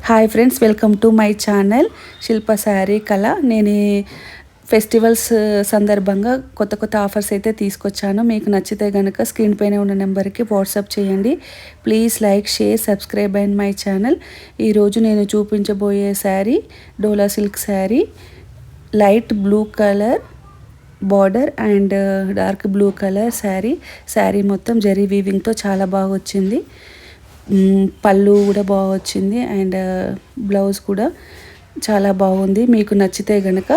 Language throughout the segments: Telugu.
Hi friends, welcome to my channel Shilpa sari Kala. నేను ఫెస్టివల్స్ సందర్భంగా కొత్త కొత్త ఆఫర్స్ అయితే తీసుకొచ్చాను. మీకు నచ్చితే కనుక స్క్రీన్ పైన ఉన్న నెంబర్కి వాట్సాప్ చేయండి. Please like, share, subscribe and my channel. ఈరోజు నేను చూపించబోయే sari Dola silk sari, light blue colour border and dark blue colour sari మొత్తం జరీ వీవింగ్తో చాలా బాగా వచ్చింది. పళ్ళు కూడా బాగా వచ్చింది అండ్ బ్లౌజ్ కూడా చాలా బాగుంది. మీకు నచ్చితే కనుక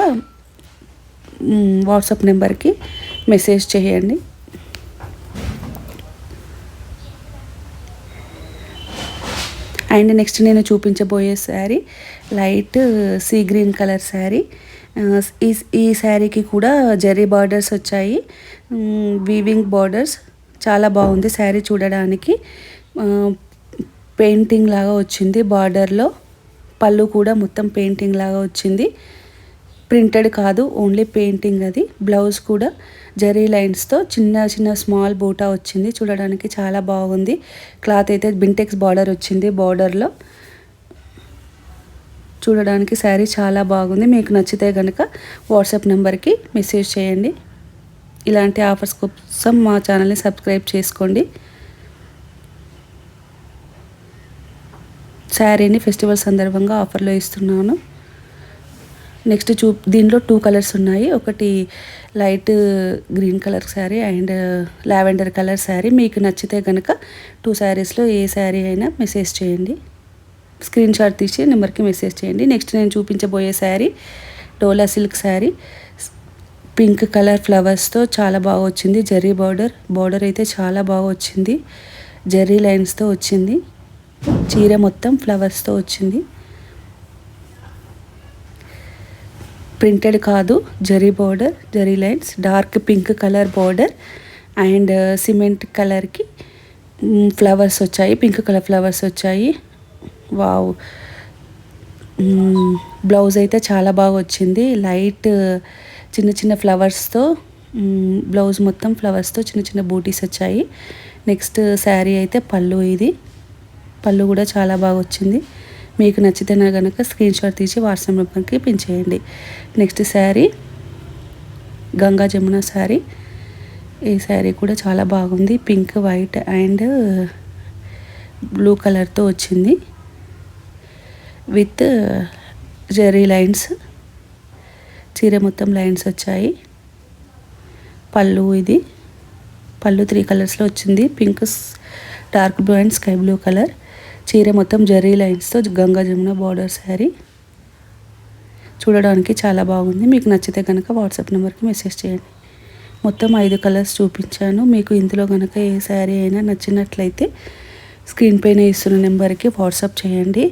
వాట్సాప్ నెంబర్కి మెసేజ్ చేయండి. అండ్ నెక్స్ట్ నేను చూపించబోయే sari light sea green colour sari. ఈ శారీకి కూడా జరీ బార్డర్స్ వచ్చాయి, వీవింగ్ బార్డర్స్. చాలా బాగుంది శారీ చూడడానికి. పెయింటింగ్ లాగా వచ్చింది బార్డర్లో. పళ్ళు కూడా మొత్తం పెయింటింగ్ లాగా వచ్చింది, ప్రింటెడ్ కాదు, ఓన్లీ పెయింటింగ్ అది. బ్లౌజ్ కూడా జరీ లైన్స్తో చిన్న చిన్న స్మాల్ బూటా వచ్చింది. చూడడానికి చాలా బాగుంది. క్లాత్ అయితే బింటెక్స్ బార్డర్ వచ్చింది బార్డర్లో. చూడడానికి శారీ చాలా బాగుంది. మీకు నచ్చితే కనుక వాట్సాప్ నెంబర్కి మెసేజ్ చేయండి. ఇలాంటి ఆఫర్స్ కోసం మా ఛానల్ని సబ్స్క్రైబ్ చేసుకోండి. శారీని ఫెస్టివల్ సందర్భంగా ఆఫర్లో ఇస్తున్నాను. నెక్స్ట్ దీనిలో 2 కలర్స్ ఉన్నాయి. ఒకటి light green colour sari and lavender colour sari. మీకు నచ్చితే కనుక 2 శారీస్లో ఏ శారీ అయినా మెసేజ్ చేయండి. స్క్రీన్ షాట్ తీసి నెంబర్కి మెసేజ్ చేయండి. నెక్స్ట్ నేను చూపించబోయే sari Dola silk sari, pink colour ఫ్లవర్స్తో చాలా బాగా వచ్చింది. జరీ బార్డర్ అయితే చాలా బాగా వచ్చింది. జరీ లైన్స్తో వచ్చింది. చీర మొత్తం ఫ్లవర్స్తో వచ్చింది. ప్రింటెడ్ కాదు, zari border, zari lines, dark pink colour border and cement కలర్కి ఫ్లవర్స్ వచ్చాయి, పింక్ కలర్ ఫ్లవర్స్ వచ్చాయి. వావ్. బ్లౌజ్ అయితే చాలా బాగా వచ్చింది. లైట్ చిన్న చిన్న ఫ్లవర్స్తో బ్లౌజ్ మొత్తం ఫ్లవర్స్తో చిన్న చిన్న బూటీస్ వచ్చాయి. నెక్స్ట్ శారీ అయితే పళ్ళు. ఇది పళ్ళు కూడా చాలా బాగా వచ్చింది. మీకు నచ్చితే కనుక స్క్రీన్ షాట్ తీసి వాట్సాప్ నెంబర్కి పిన్ చేయండి. నెక్స్ట్ శారీ గంగా జమున శారీ. ఈ శారీ కూడా చాలా బాగుంది. పింక్, వైట్ అండ్ బ్లూ కలర్తో వచ్చింది విత్ జరీ లైన్స్. చీర మొత్తం లైన్స్ వచ్చాయి. పళ్ళు. ఇది పళ్ళు 3 కలర్స్లో వచ్చింది. Pink, dark blue and sky blue colour. చీర మొత్తం జరీ లైన్స్తో గంగా జమున బార్డర్ శారీ. చూడడానికి చాలా బాగుంది. మీకు నచ్చితే కనుక వాట్సాప్ నెంబర్కి మెసేజ్ చేయండి. మొత్తం 5 కలర్స్ చూపించాను. మీకు ఇందులో కనుక ఏ శారీ అయినా నచ్చినట్లయితే స్క్రీన్ పైన ఇస్తున్న నెంబర్కి వాట్సాప్ చేయండి.